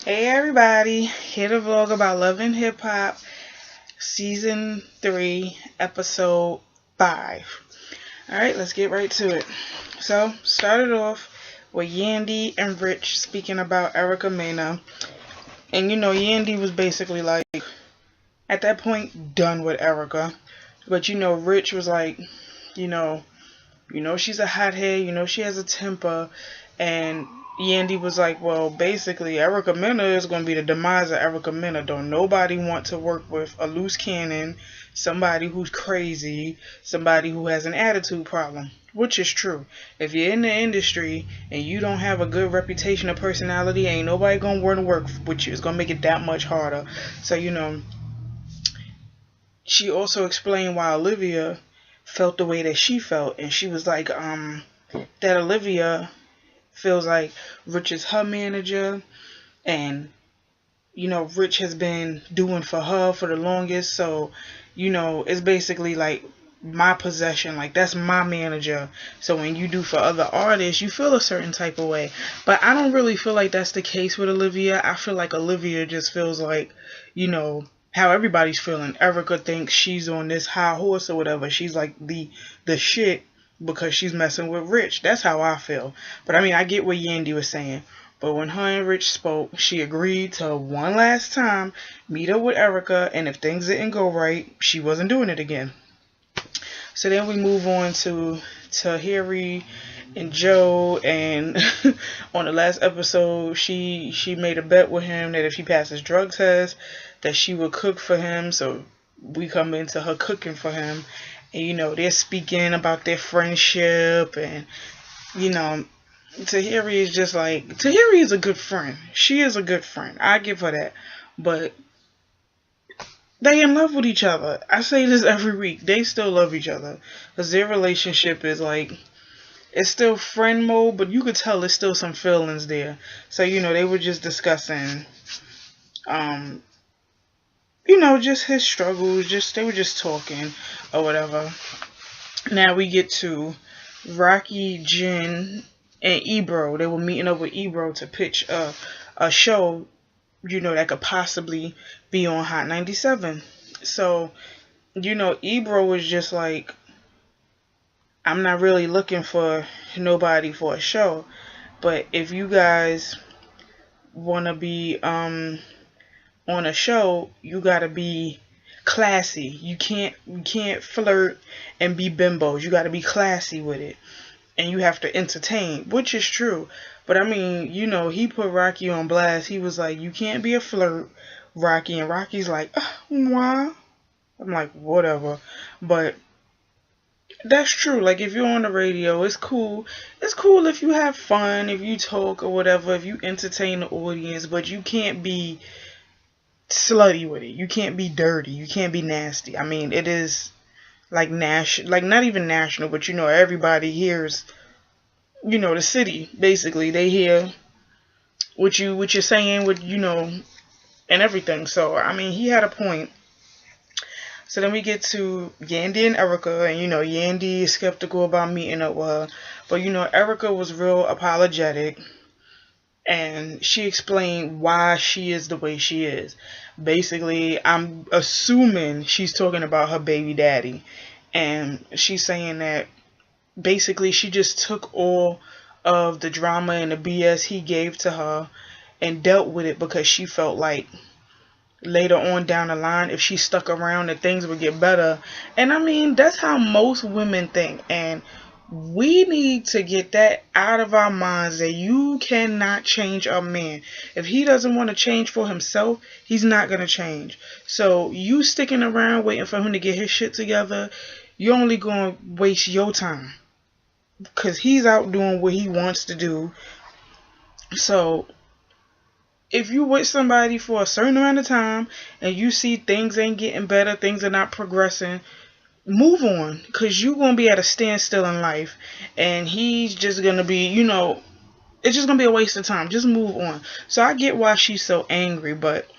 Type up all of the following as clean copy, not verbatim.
Hey everybody, here to vlog about Love and Hip Hop, Season 3, Episode 5. Alright, let's get right to it. So, started off with Yandy and Rich speaking about Erica Mena. And Yandy was basically like, at that point, done with Erica. But Rich was like, you know, she's a hothead, she has a temper, and Yandy was like, well, basically, Erica Mena is going to be the demise of Erica Mena. Don't nobody want to work with a loose cannon, somebody who's crazy, somebody who has an attitude problem. Which is true. If you're in the industry and you don't have a good reputation or personality, ain't nobody going to want to work with you. It's going to make it that much harder. So, she also explained why Olivia felt the way that she felt, and she was like, that Olivia feels like Rich is her manager, and Rich has been doing for her for the longest, so it's basically like my possession, like that's my manager. So when you do for other artists, you feel a certain type of way. But I don't really feel like that's the case with Olivia. I feel like Olivia just feels like, how everybody's feeling. Erica thinks she's on this high horse or whatever. She's like the shit because she's messing with Rich. That's how I feel. But I mean, I get what Yandy was saying. But when her and Rich spoke, she agreed to one last time meet up with Erica, and if things didn't go right, she wasn't doing it again. So then we move on to Tahiri and Joe, and on the last episode, she made a bet with him that if he passes drug test, that she would cook for him. So we come into her cooking for him, and they're speaking about their friendship, and Tahiri is just like, Tahiri is a good friend. She is a good friend. I give her that, but they in love with each other. I say this every week. They still love each other. Because their relationship is like, it's still friend mode, but you could tell there's still some feelings there. So, they were just discussing, um, just his struggles. They were just talking or whatever. Now we get to Rocky, Jen, and Ebro. They were meeting up with Ebro to pitch a show, that could possibly be on Hot 97. So, Ebro was just like, I'm not really looking for nobody for a show, but if you guys want to be on a show, you got to be classy. You can't flirt and be bimbos. You got to be classy with it. And you have to entertain, which is true. But I mean, he put Rocky on blast. He was like, you can't be a flirt, Rocky. And Rocky's like, why? I'm like, whatever. But that's true. Like, if you're on the radio, it's cool. It's cool if you have fun, if you talk or whatever, if you entertain the audience, but you can't be slutty with it. You can't be dirty. You can't be nasty. I mean, it is like like not even national, but everybody hears, the city, basically. They hear what you're saying, and everything. So, I mean, he had a point. So then we get to Yandy and Erica, and Yandy is skeptical about meeting up with her. But Erica was real apologetic, and she explained why she is the way she is. Basically, I'm assuming she's talking about her baby daddy. And she's saying that basically she just took all of the drama and the BS he gave to her and dealt with it because she felt like later on down the line, if she stuck around, that things would get better. And I mean, that's how most women think. And we need to get that out of our minds, that you cannot change a man. If he doesn't want to change for himself, he's not going to change. So you sticking around waiting for him to get his shit together, you're only going to waste your time. Because he's out doing what he wants to do. So if you with somebody for a certain amount of time and you see things ain't getting better, things are not progressing, move on, because you're going to be at a standstill in life, and he's just going to be, it's just going to be a waste of time. Just move on. So I get why she's so angry, but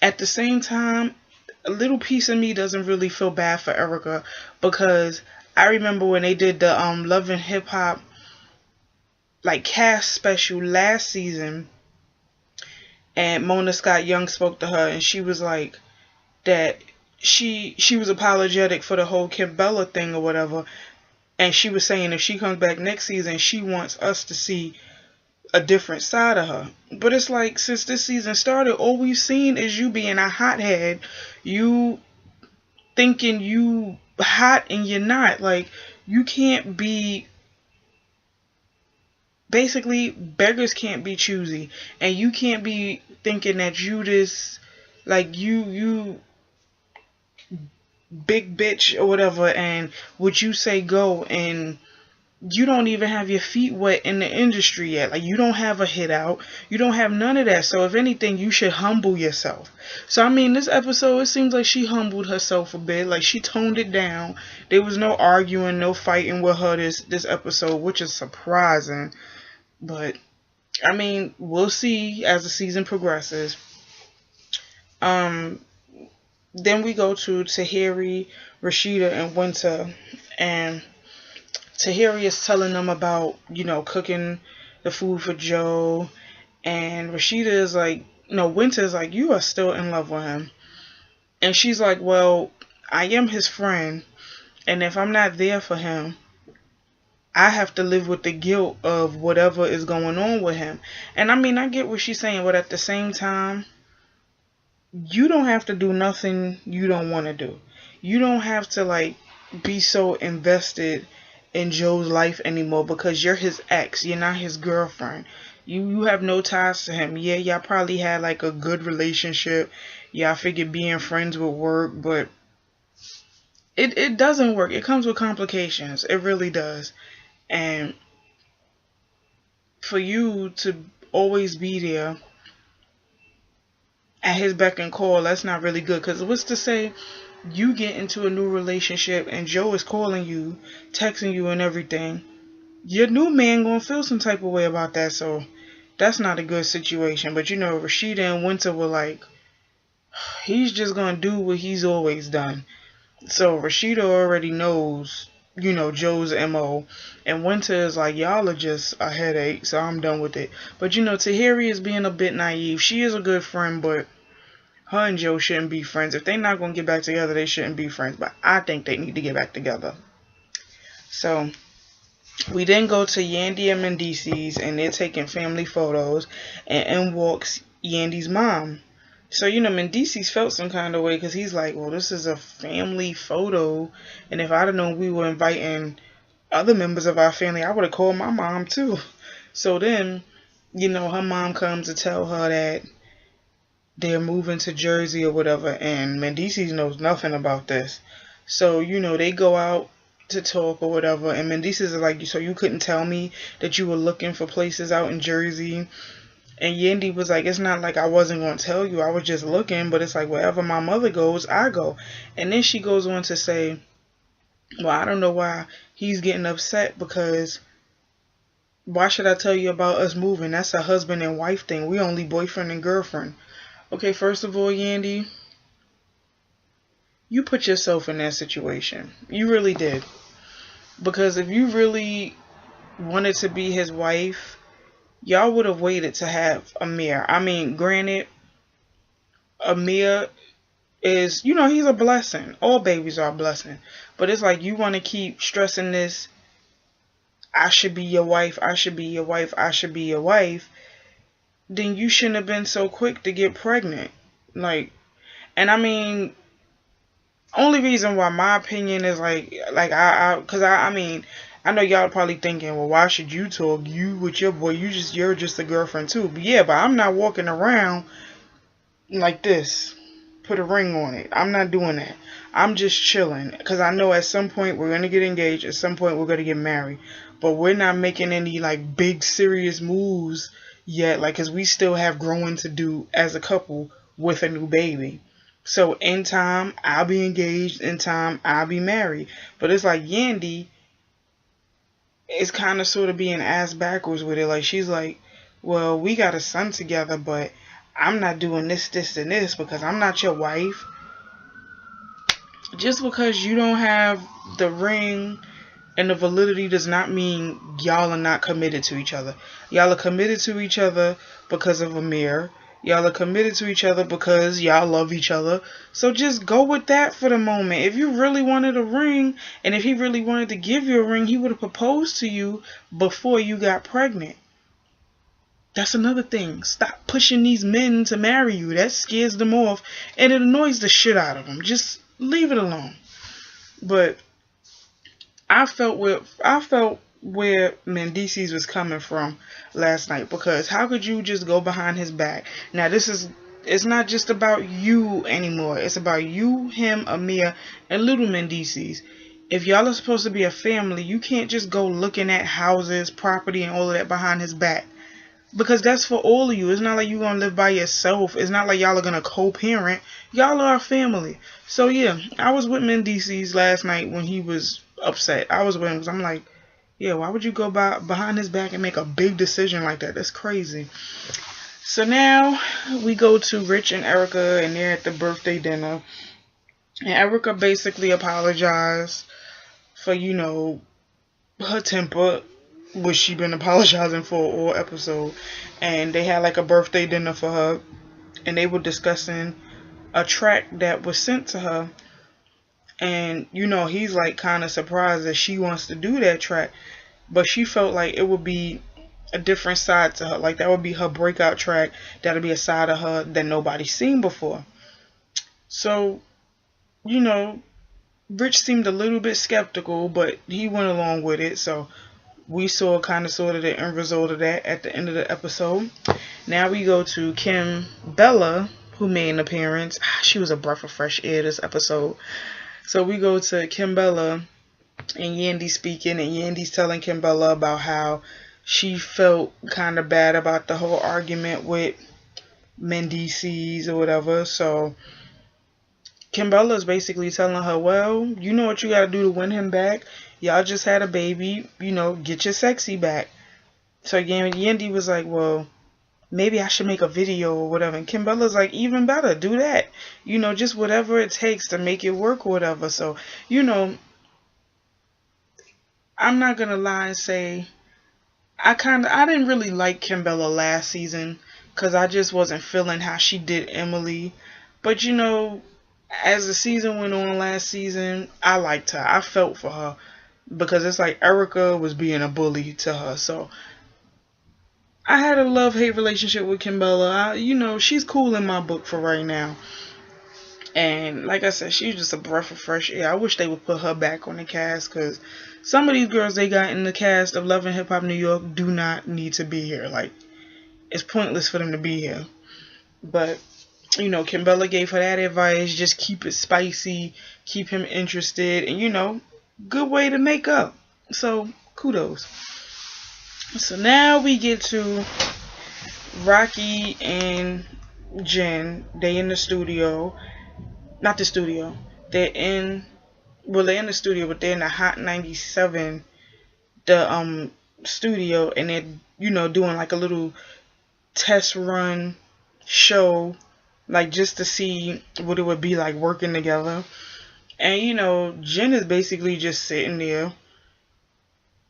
at the same time, a little piece of me doesn't really feel bad for Erica, because I remember when they did the Love and Hip Hop like cast special last season, and Mona Scott Young spoke to her, and she was like that she was apologetic for the whole Kim Bella thing or whatever, and she was saying if she comes back next season, she wants us to see a different side of her. But it's like, since this season started, all we've seen is you being a hothead, you thinking you hot and you're not. Like, you can't be, basically beggars can't be choosy, and you can't be thinking that you this, like, you big bitch or whatever, and what you say go, and you don't even have your feet wet in the industry yet. Like, you don't have a hit out. You don't have none of that. So if anything, you should humble yourself. So I mean, this episode, it seems like she humbled herself a bit. Like, she toned it down. There was no arguing, no fighting with her this episode, which is surprising. But I mean, we'll see as the season progresses. Then we go to Tahiri, Rashida, and Winter, and Tahiri is telling them about, cooking the food for Joe, and Rashida is like, no, Winter is like, you are still in love with him. And she's like, well, I am his friend, and if I'm not there for him, I have to live with the guilt of whatever is going on with him. And I mean, I get what she's saying, but at the same time, you don't have to do nothing you don't want to do. You don't have to, like, be so invested in Joe's life anymore because you're his ex. You're not his girlfriend. You have no ties to him. Yeah, y'all probably had like a good relationship. Yeah, I figured being friends would work, but it doesn't work. It comes with complications. It really does. And for you to always be there at his beck and call, that's not really good. Because what's to say you get into a new relationship and Joe is calling you, texting you and everything, your new man gonna feel some type of way about that. So that's not a good situation. But Rashida and Winter were like, he's just gonna do what he's always done. So Rashida already knows, Joe's MO. And Winter is like, y'all are just a headache, so I'm done with it. But Tahiri is being a bit naive. She is a good friend, but her and Joe shouldn't be friends. If they're not going to get back together, they shouldn't be friends. But I think they need to get back together. So we then go to Yandy and Mendeecees, and they're taking family photos. And in walks Yandy's mom. So, Mendeecees felt some kind of way because he's like, well, this is a family photo. And if I'd have known we were inviting other members of our family, I would have called my mom too. So then, her mom comes to tell her that they're moving to Jersey or whatever, and Mendeecees knows nothing about this. So, they go out to talk or whatever, and Mendeecees is like, so you couldn't tell me that you were looking for places out in Jersey? And Yandy was like, it's not like I wasn't going to tell you, I was just looking, but it's like wherever my mother goes, I go. And then she goes on to say, well, I don't know why he's getting upset, because why should I tell you about us moving? That's a husband and wife thing. We only boyfriend and girlfriend. Okay, first of all, Yandy, you put yourself in that situation. You really did. Because if you really wanted to be his wife, y'all would have waited to have Amir. I mean, granted, Amir is, he's a blessing. All babies are a blessing. But it's like you want to keep stressing this, I should be your wife, I should be your wife, I should be your wife. Then you shouldn't have been so quick to get pregnant. Like, and I mean, only reason why my opinion is because I mean, I know y'all probably thinking, well, why should you talk? You with your boy, you're just a girlfriend too. But yeah, but I'm not walking around like this, put a ring on it. I'm not doing that. I'm just chilling, because I know at some point we're going to get engaged, at some point we're going to get married. But we're not making any like big serious moves yet, like, because we still have growing to do as a couple with a new baby. So in time, I'll be engaged. In time, I'll be married. But it's like Yandy is kind of sort of being ass backwards with it. Like, she's like, well, we got a son together, but I'm not doing this, this, and this because I'm not your wife. Just because you don't have the ring and the validity does not mean y'all are not committed to each other. Y'all are committed to each other because of Amir. Y'all are committed to each other because y'all love each other. So just go with that for the moment. If you really wanted a ring, and if he really wanted to give you a ring, he would have proposed to you before you got pregnant. That's another thing. Stop pushing these men to marry you. That scares them off, and it annoys the shit out of them. Just leave it alone. But I felt where Mendeecees was coming from last night, because how could you just go behind his back? Now it's not just about you anymore. It's about you, him, Amir, and little Mendeecees. If y'all are supposed to be a family, you can't just go looking at houses, property, and all of that behind his back. Because that's for all of you. It's not like you're going to live by yourself. It's not like y'all are going to co-parent. Y'all are a family. So, yeah, I was with Mendeecees last night when he was upset. I was with him because I'm like, yeah, why would you go behind his back and make a big decision like that? That's crazy. So now we go to Rich and Erica, and they're at the birthday dinner. And Erica basically apologized for, her temper, which she been apologizing for all episode. And they had like a birthday dinner for her, and they were discussing a track that was sent to her. And he's like kind of surprised that she wants to do that track, but she felt like it would be a different side to her. Like that would be her breakout track. That'll be a side of her that nobody's seen before. So Rich seemed a little bit skeptical, but he went along with it. So we saw kind of sort of the end result of that at the end of the episode. Now we go to Kim Bella, who made an appearance. She was a breath of fresh air this episode. So we go to Kim Bella and Yandy speaking, and Yandy's telling Kim Bella about how she felt kind of bad about the whole argument with Mendeecees or whatever. So Kim Bella is basically telling her, well, you know what you got to do to win him back. Y'all just had a baby, get your sexy back. So Yandy was like, well, maybe I should make a video or whatever. And Kim Bella's like, even better, do that. Just whatever it takes to make it work or whatever. So, I'm not going to lie and say, I didn't really like Kim Bella last season, because I just wasn't feeling how she did Emily. But, as the season went on last season, I liked her. I felt for her. Because it's like Erica was being a bully to her. So I had a love-hate relationship with Kim Bella. She's cool in my book for right now. And like I said, she's just a breath of fresh air. I wish they would put her back on the cast, because some of these girls they got in the cast of Love and Hip Hop New York do not need to be here. Like, it's pointless for them to be here. But Kim Bella gave her that advice. Just keep it spicy. Keep him interested. And, good way to make up. So, kudos. So now we get to Rocky and Jen. They in the studio. Not the studio. They're in the studio, but they're in the Hot 97, the studio, and they're, doing like a little test run show, like just to see what it would be like working together. And, Jen is basically just sitting there,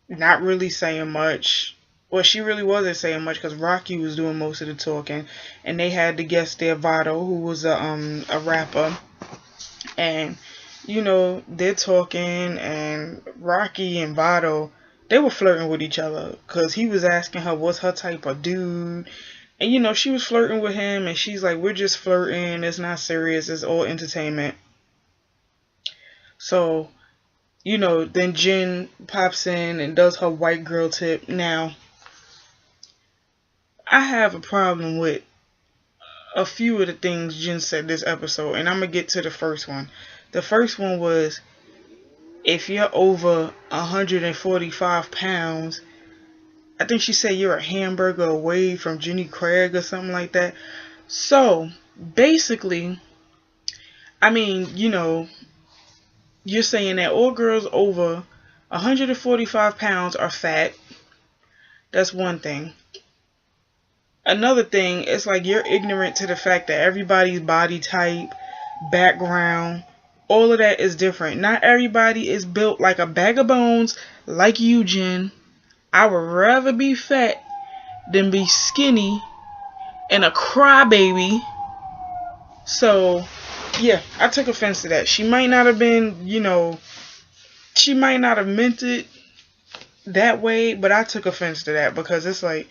not really saying much. Well, she really wasn't saying much, because Rocky was doing most of the talking. And they had the guest there, Vado, who was a rapper. And, they're talking, and Rocky and Vado, they were flirting with each other. Because he was asking her what's her type of dude. And, she was flirting with him, and she's like, we're just flirting. It's not serious. It's all entertainment. So, then Jen pops in and does her white girl tip. Now, I have a problem with a few of the things Jen said this episode, and I'm going to get to the first one. The first one was, if you're over 145 pounds, I think she said you're a hamburger away from Jenny Craig or something like that. So, basically, you're saying that all girls over 145 pounds are fat. That's one thing. Another thing, it's like you're ignorant to the fact that everybody's body type, background, all of that is different. Not everybody is built like a bag of bones like you, Jen. I would rather be fat than be skinny and a crybaby. So, yeah, I took offense to that. She might not have been, she might not have meant it that way, but I took offense to that because it's like,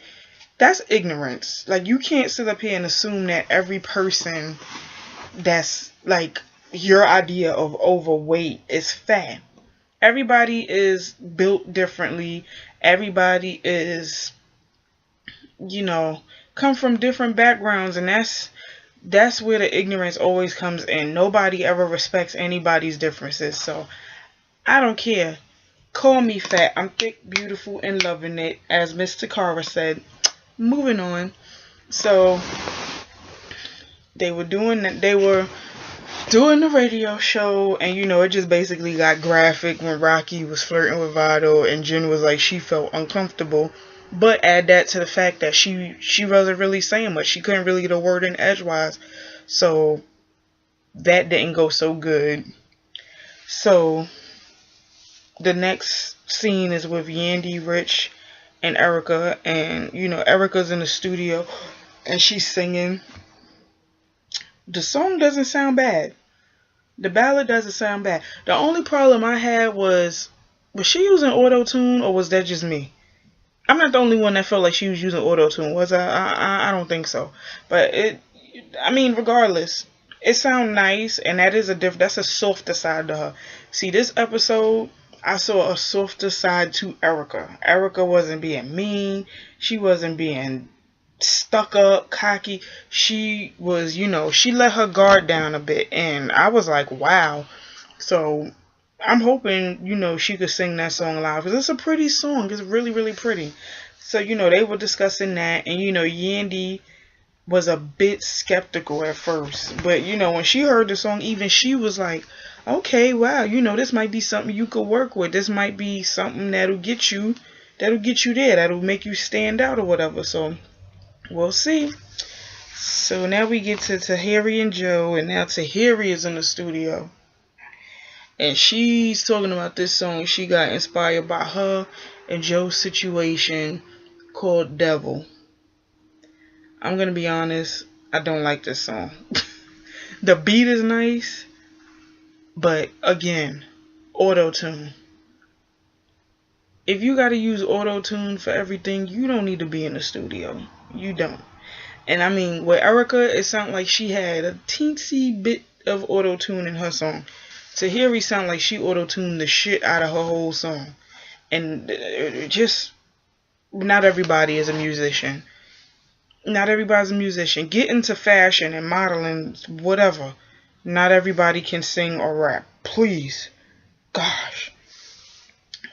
that's ignorance. Like, you can't sit up here and assume that every person that's like your idea of overweight is fat. Everybody is built differently. Everybody is, come from different backgrounds, and that's where the ignorance always comes in. Nobody ever respects anybody's differences. So I don't care. Call me fat. I'm thick, beautiful, and loving it, as Miss Takara said. Moving on. So they were doing the radio show, and it just basically got graphic when Rocky was flirting with Vado, and Jen was like she felt uncomfortable. But add that to the fact that she wasn't really saying much. She couldn't really get a word in edgewise. So that didn't go so good. So the next scene is with Yandy, Rich, and Erica. And, Erica's in the studio and she's singing. The song doesn't sound bad. The ballad doesn't sound bad. The only problem I had was she using auto-tune, or was that just me? I'm not the only one that felt like she was using auto-tune, was I? I don't think so. But regardless, it sounds nice, and that's a softer side to her. See, this episode, I saw a softer side to Erica. Erica wasn't being mean. She wasn't being stuck up, cocky. She was, she let her guard down a bit, and I was like, wow. So I'm hoping, she could sing that song live, because it's a pretty song. It's really, really pretty. So, they were discussing that, and, Yandy was a bit skeptical at first. But, when she heard the song, even she was like, okay, wow, this might be something you could work with. This might be something that'll get you there. That'll make you stand out or whatever. So, we'll see. So, now we get to Tahiri and Joe, and now Tahiri is in the studio. And she's talking about this song she got inspired by her and Joe's situation called Devil. I'm going to be honest, I don't like this song. The beat is nice, but again, auto-tune. If you got to use auto-tune for everything, you don't need to be in the studio. You don't. And with Erica, it sounded like she had a teensy bit of auto-tune in her song. Tahiri sound like she auto-tuned the shit out of her whole song. And just, not everybody is a musician. Not everybody's a musician. Get into fashion and modeling, whatever. Not everybody can sing or rap. Please. Gosh.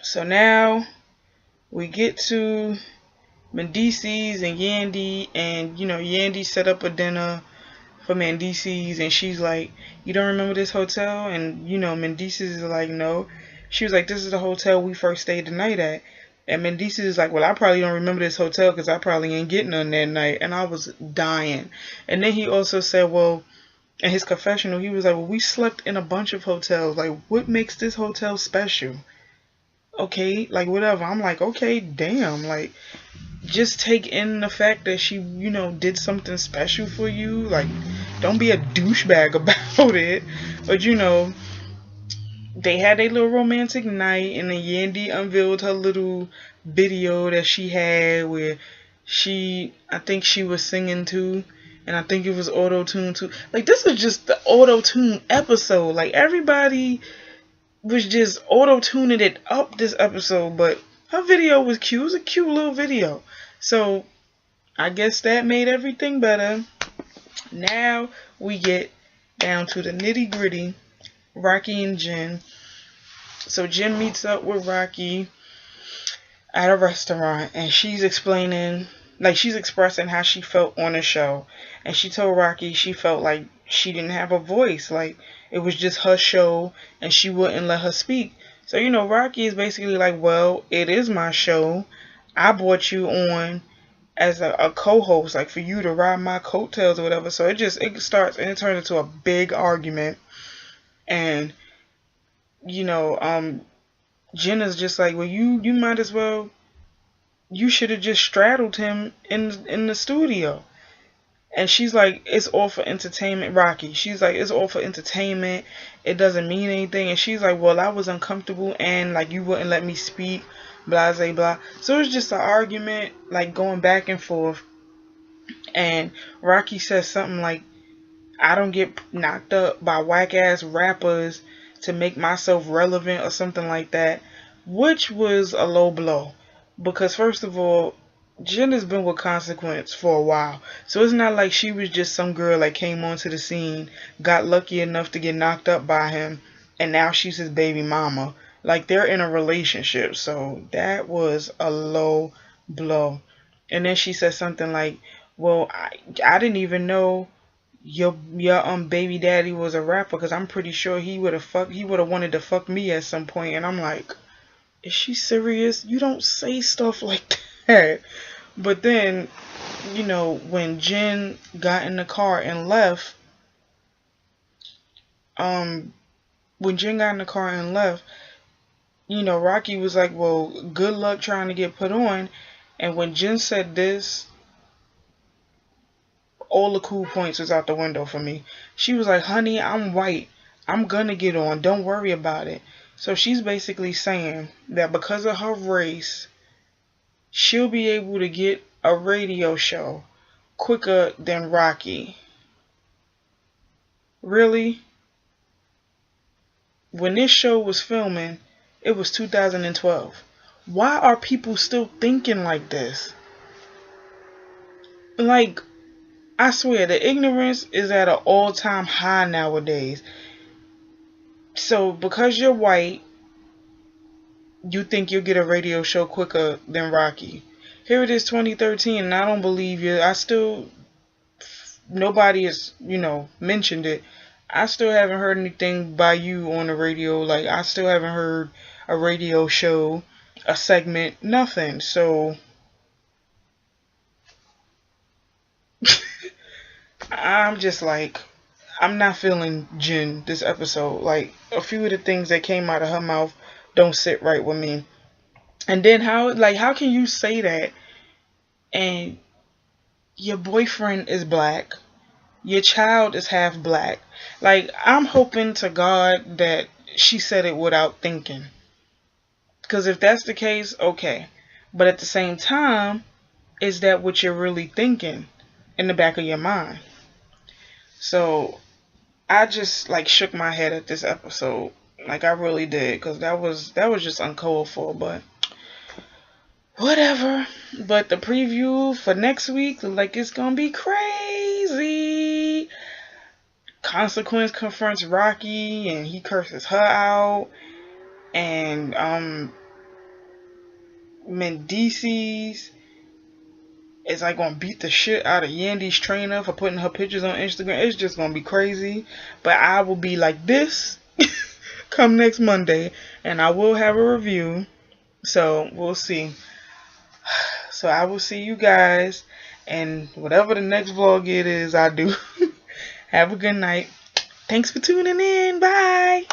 So now we get to Mendices and Yandy. And, Yandy set up a dinner for Mendices, and she's like, you don't remember this hotel? And Mendices is like, no. She was like, this is the hotel we first stayed the night at. And Mendices is like, well, I probably don't remember this hotel because I probably ain't getting none that night. And I was dying. And then he also said, well, in his confessional, he was like, well, we slept in a bunch of hotels. Like, what makes this hotel special? Okay, like, whatever. I'm like, okay, damn. Like, just take in the fact that she, did something special for you. Like, don't be a douchebag about it. But, they had a little romantic night, and then Yandy unveiled her little video that she had where I think she was singing too, and I think it was auto-tune too. Like, this was just the auto-tune episode. Like, everybody was just auto-tuning it up this episode, but her video was cute. It was a cute little video. So, I guess that made everything better. Now, we get down to the nitty-gritty. Rocky and Jen. So, Jen meets up with Rocky at a restaurant, and she's explaining, like, she's expressing how she felt on the show. And she told Rocky she felt like she didn't have a voice. Like, it was just her show, and she wouldn't let her speak. So, Rocky is basically like, well, it is my show. I brought you on as a co-host, like, for you to ride my coattails or whatever. So it starts, and it turns into a big argument. And, Jenna's just like, well, you might as well, you should have just straddled him in the studio. And she's like, it's all for entertainment, Rocky. She's like, it's all for entertainment. It doesn't mean anything. And she's like, well, I was uncomfortable and like you wouldn't let me speak, blah, blah, blah. So it's just an argument, like going back and forth. And Rocky says something like, I don't get knocked up by whack ass rappers to make myself relevant or something like that, which was a low blow. Because first of all, Jen has been with Consequence for a while. So it's not like she was just some girl that came onto the scene, got lucky enough to get knocked up by him, and now she's his baby mama. Like, they're in a relationship. So that was a low blow. And then she said something like, well, I didn't even know your baby daddy was a rapper, because I'm pretty sure he would have wanted to fuck me at some point. And I'm like, is she serious? You don't say stuff like that. But then, you know, when Jen got in the car and left, you know, Rocky was like, well, good luck trying to get put on. And when Jen said this, all the cool points was out the window for me. She was like, honey, I'm white. I'm gonna get on. Don't worry about it. So she's basically saying that because of her race, she'll be able to get a radio show quicker than Rocky. Really? When this show was filming, it was 2012. Why are people still thinking like this? Like, I swear, the ignorance is at an all-time high nowadays. So, because you're white, you think you'll get a radio show quicker than Rocky. Here it is, 2013, and I don't believe you. Nobody has, you know, mentioned it. I still haven't heard anything by you on the radio. Like, I still haven't heard a radio show, a segment, nothing. So, I'm just like, I'm not feeling Jen this episode. Like, a few of the things that came out of her mouth don't sit right with me. And then how can you say that and your boyfriend is black, your child is half black? Like, I'm hoping to God that she said it without thinking. Because if that's the case, okay. But at the same time, is that what you're really thinking in the back of your mind? So, I just, like, shook my head at this episode. Like, I really did. Because that was just uncalled for. But whatever. But the preview for next week, like, it's gonna be crazy. Consequence confronts Rocky and he curses her out. And Mendices is like gonna beat the shit out of Yandy's trainer for putting her pictures on Instagram. It's just gonna be crazy. But I will be like this come next Monday, and I will have a review. So we'll see. So I will see you guys, and whatever the next vlog it is, I do. Have a good night. Thanks for tuning in. Bye.